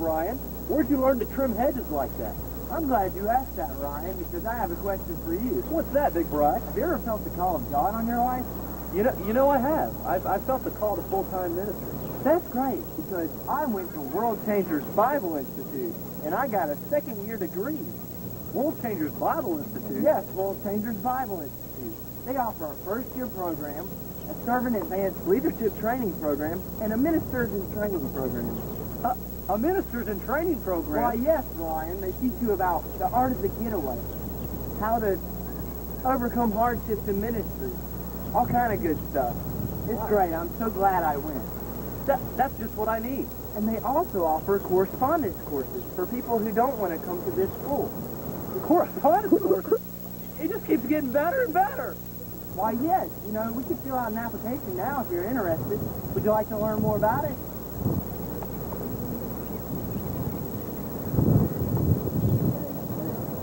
Brian. Where'd you learn to trim hedges like that? I'm glad you asked that, Ryan, because I have a question for you. What's that, Big Bry? Have you ever felt the call of God on your life? You know I have. I've felt the call to full-time ministry. That's great, because I went to World Changers Bible Institute, and I got a second-year degree. World Changers Bible Institute? Yes, World Changers Bible Institute. They offer a first-year program, a servant advanced leadership training program, and a ministers in training program. A ministers in training program? Why, yes, Ryan. They teach you about the art of the getaway, how to overcome hardships in ministry, all kind of good stuff. It's great. I'm so glad I went. That's just what I need. And they also offer correspondence courses for people who don't want to come to this school. Correspondence courses? It just keeps getting better and better. Why, yes. You know, we can fill out an application now if you're interested. Would you like to learn more about it?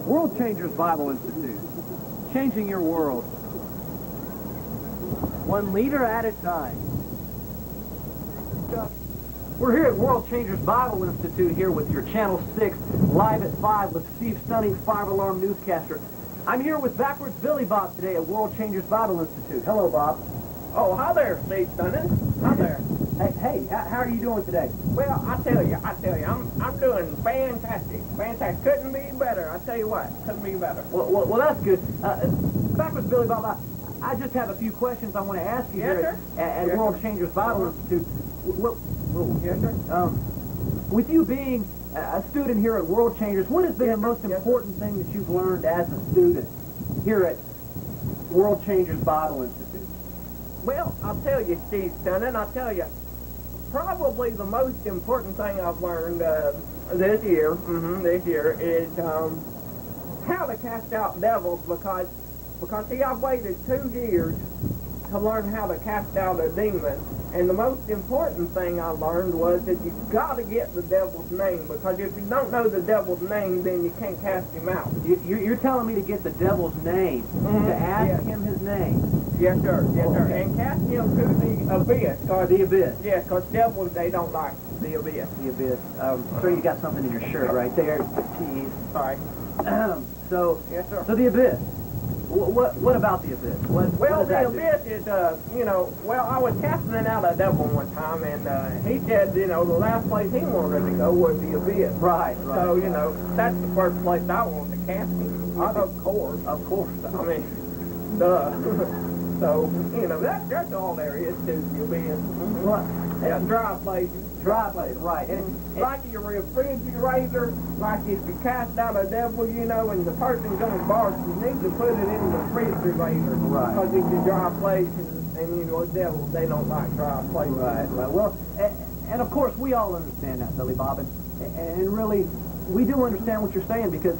World Changers Bible Institute. Changing your world. One leader at a time. We're here at World Changers Bible Institute here with your Channel 6, live at 5 with Steve Stunning, fire-alarm newscaster. I'm here with Backwards Billy Bob today at World Changers Bible Institute. Hello, Bob. Oh, hi there, Steve Stunning. Hi there. Hey, how are you doing today? Well, I tell you, I'm doing fantastic. Fantastic. Couldn't be better. I tell you what, couldn't be better. Well, that's good. Backwards Billy Bob, I just have a few questions I want to ask you Yes, here at Yes, World sir. Changers Bible Institute. Yes, sir. With you being a student here at World Changers, what has been the most Yes, sir. important thing that you've learned as a student here at World Changers Bible Institute? Well, I'll tell you, Steve Stunning, I'll tell you, probably the most important thing I've learned this year is how to cast out devils because see, I've waited 2 years to learn how to cast out a demon. And the most important thing I learned was that you've got to get the devil's name, because if you don't know the devil's name, then you can't cast him out. You're telling me to get the devil's name, to ask him his name? Yes, sir. Yes, sir. Okay. And cast him to the abyss. The abyss. Yes, because devils, they don't like the abyss. The abyss. Sir, you got something in your shirt right there. Jeez. All right. So, Yes, sir. so the abyss. What about the abyss? What Well, does the that do? abyss is, I was casting out a devil one time, and he said, the last place he wanted to go was the abyss. Right. So, that's the first place I wanted to cast him. Of course. Of course. I mean, duh. So, that's all there is to the abyss. Yeah, dry places. Dry place, right. And Like your refrigerator, like if you cast out a devil, and the person's going to bark, you need to put it in the refrigerator. Right. Because it's a dry place, and devils, they don't like dry places. Right. Well, and of course, we all understand that, Billy Bob, and really, we do understand what you're saying, because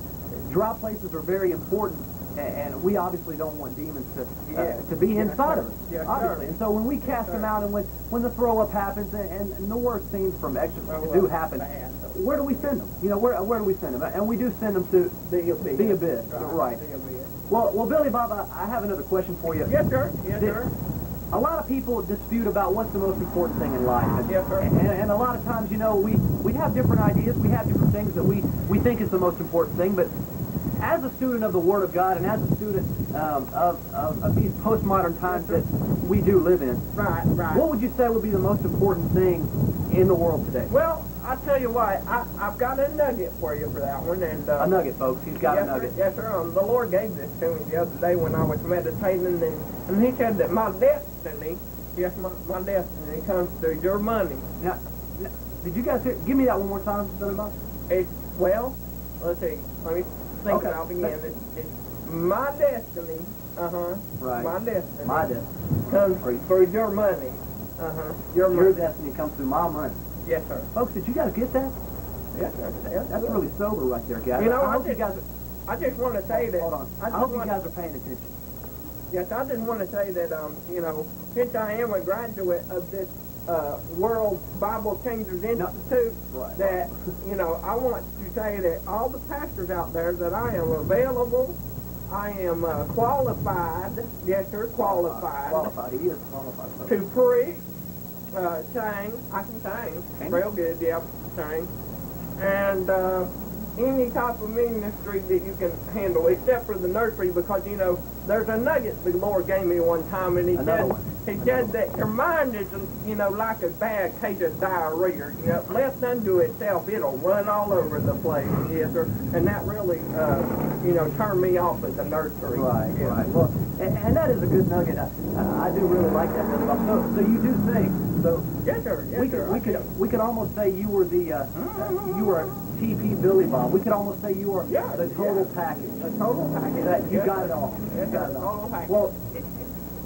dry places are very important, and we obviously don't want demons to be inside of us, Yes, obviously. sir. And so when we cast them out, and when the throw-up happens, and the worst scenes from exorcisms do happen, where do we send them? Where do we send them? And we do send them to The abyss. the abyss, right. The abyss. Well, Billy Bob, I have another question for you. Yes, sir. Yes, sir. A lot of people dispute about what's the most important thing in life. And, Yes, sir. and a lot of times, we have different ideas. We have different things that we think is the most important thing. But as a student of the Word of God and as a student of these postmodern times that we do live in, Right. what would you say would be the most important thing in the world today? Well, I tell you what, I've got a nugget for you for that one. And A nugget, folks. He's got yes, a nugget. Sir, yes, sir. The Lord gave this to me the other day when I was meditating, and He said that my destiny, my destiny comes through your money. Now, did you guys hear? Give me that one more time, Billy Bob. Well, let's see. Let me think Okay. about it again. It's my destiny. Right. My destiny. My destiny. comes through your money. Your money. Your destiny comes through my money. Yes, sir. Folks, did you guys get that? Yes, sir. Yes, That's sir. really sober right there, guys. You know, I I hope you just- guys I just want to say that. hold on. I hope you guys are paying attention. Yes, I just want to say that, since I am a graduate of this World Bible Changers Institute, Right. that, I want to say that all the pastors out there that I am available, I am qualified, yes, sir, qualified Qualified. He is qualified. folks. to preach, sing. I can sing Can real good, yeah, sing. and any type of ministry that you can handle, except for the nursery, because, you know, there's a nugget the Lord gave me one time, and he said that your mind is, you know, like a bad case of diarrhea. You know, left unto itself, it'll run all over the place, yes, sir. And that really, you know, turned me off at the nursery. Right, yes. right. Well, and that is a good nugget. I do really like that, Billy Bob. So you do sing. So Yes, sir. Yes, sir. we could almost say you were the you were TP Billy Bob. We could almost say you were the total package. A total package. That you Yes, got sir. it all. Yes, You got sir. it all. Total package. Well,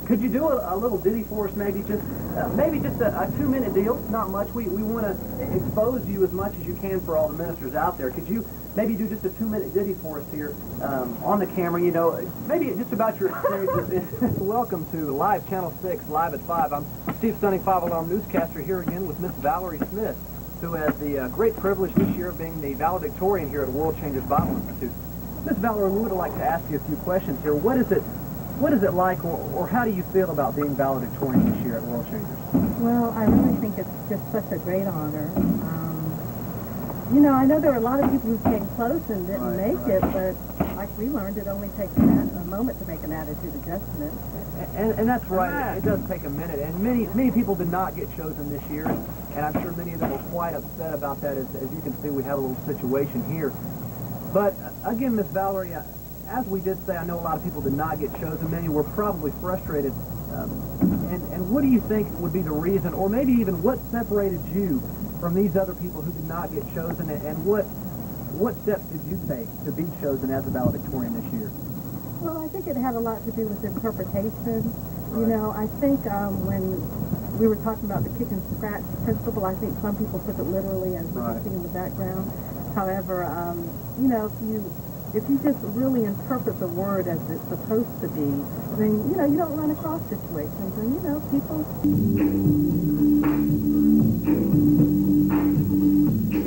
could you do a little ditty for us, maybe just a 2-minute deal? Not much. We want to expose you as much as you can for all the ministers out there. Could you maybe do just a 2-minute ditty for us here on the camera? You know, maybe just about your experiences. Welcome to Live Channel 6, Live at 5. I'm Steve Stunning, 5-alarm newscaster here again with Miss Valerie Smith, who has the great privilege this year of being the valedictorian here at World Changers Bible Institute. Miss Valerie, we would like to ask you a few questions here. What is it like, or how do you feel about being valedictorian this year at World Changers? Well, I really think it's just such a great honor. You know, I know there were a lot of people who came close and didn't make it, but like we learned, it only takes a moment to make an attitude adjustment. And that's right. It does take a minute. And many people did not get chosen this year, and I'm sure many of them were quite upset about that. As you can see, we have a little situation here. But again, Miss Valerie, as we did say, I know a lot of people did not get chosen. Many were probably frustrated. And what do you think would be the reason, or maybe even what separated you from these other people who did not get chosen, and what steps did you take to be chosen as a valedictorian this year? Well, I think it had a lot to do with interpretation. You know, I think when we were talking about the kick and scratch principle, I think some people took it literally as we can see in the background. However, you know, if you just really interpret the word as it's supposed to be, then, you know, you don't run across situations, and, you know, people...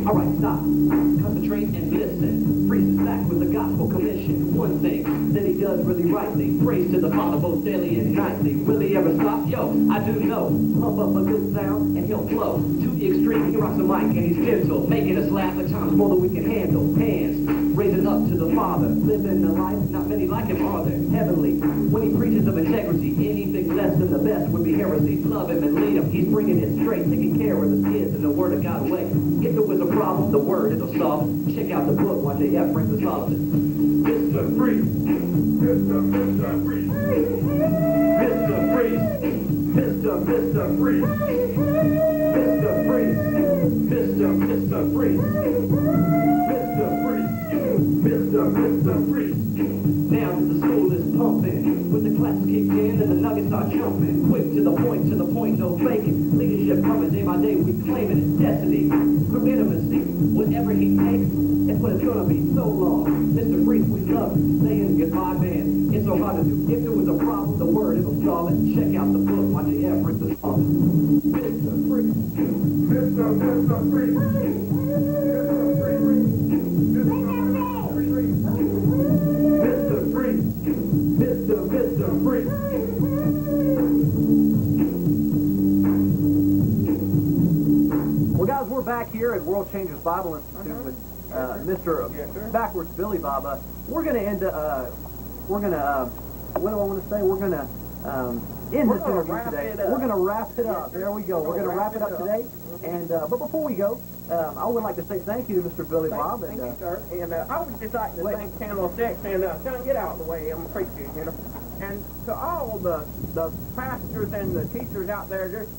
All right, stop. Concentrate and listen. Freeze back with the gospel commission. One thing that he does really rightly. Praise to the Father both daily and nightly. Will he ever stop? Yo, I do know. Pump up a good sound and he'll flow. To the extreme, he rocks the mic and he's gentle. Making us laugh at times more than we can handle. Hands raising up to the Father. Living the life, not many like him are there. Heavenly. When he preaches of integrity, anything less than the best would be heresy. Love him and lead him. He's bringing it straight. Taking care of his kids and the word of God away. If it was a problem, the word it'll solve it. Check out the book, YJF brings us all of it. Mr. Freeze. Mr. Freeze. Mr. Freeze. Mr. Freeze. Mr. Freeze. Mr. Freeze. Mr. Freeze. Mr. Freeze. Now that the school is pumping, with the class kicked in and the nuggets are jumping. Quick to the point, no faking. Leadership coming day by day, we claiming it's destiny. Through intimacy, whatever he takes, it's what it's gonna be so long. Mr. Freeze, we love you, saying goodbye, man. It's so hard to do. If there was a problem, the word, it'll solve it. Check out the book, watch the effort to solve it. Mr. Freeze. Mr. Freeze. Mr. Freeze. Mr. Freeze. Mr. Freeze. Well, guys, we're back here at World Changers Bible Institute with Mr. Backwards Billy Bob. We're going to end. What do I want to say? We're going to end this interview today. We're going to wrap it up. There we go. We're going to wrap it up today. And but before we go, I would like to say thank you to Mr. Billy Bob. Thank you, sir. And I would just like to thank Channel 6 and Son, get out of the way. I'm preaching, you know. And to all the pastors and the teachers out there, just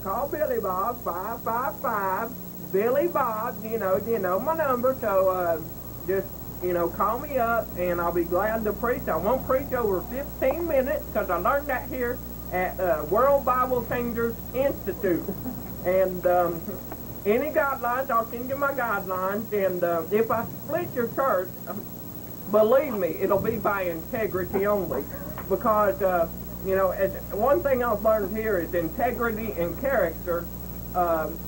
call Billy Bob 555 Billy Bob. You know my number. So just call me up and I'll be glad to preach. I won't preach over 15 minutes because I learned that here at World Bible Changers Institute. And any guidelines, I'll send you my guidelines. And if I split your church, believe me, it'll be by integrity only. Because, one thing I've learned here is integrity and character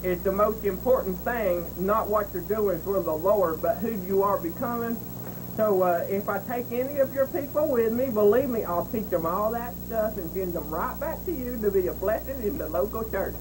is the most important thing, not what you're doing for the Lord, but who you are becoming. So if I take any of your people with me, believe me, I'll teach them all that stuff and send them right back to you to be a blessing in the local church.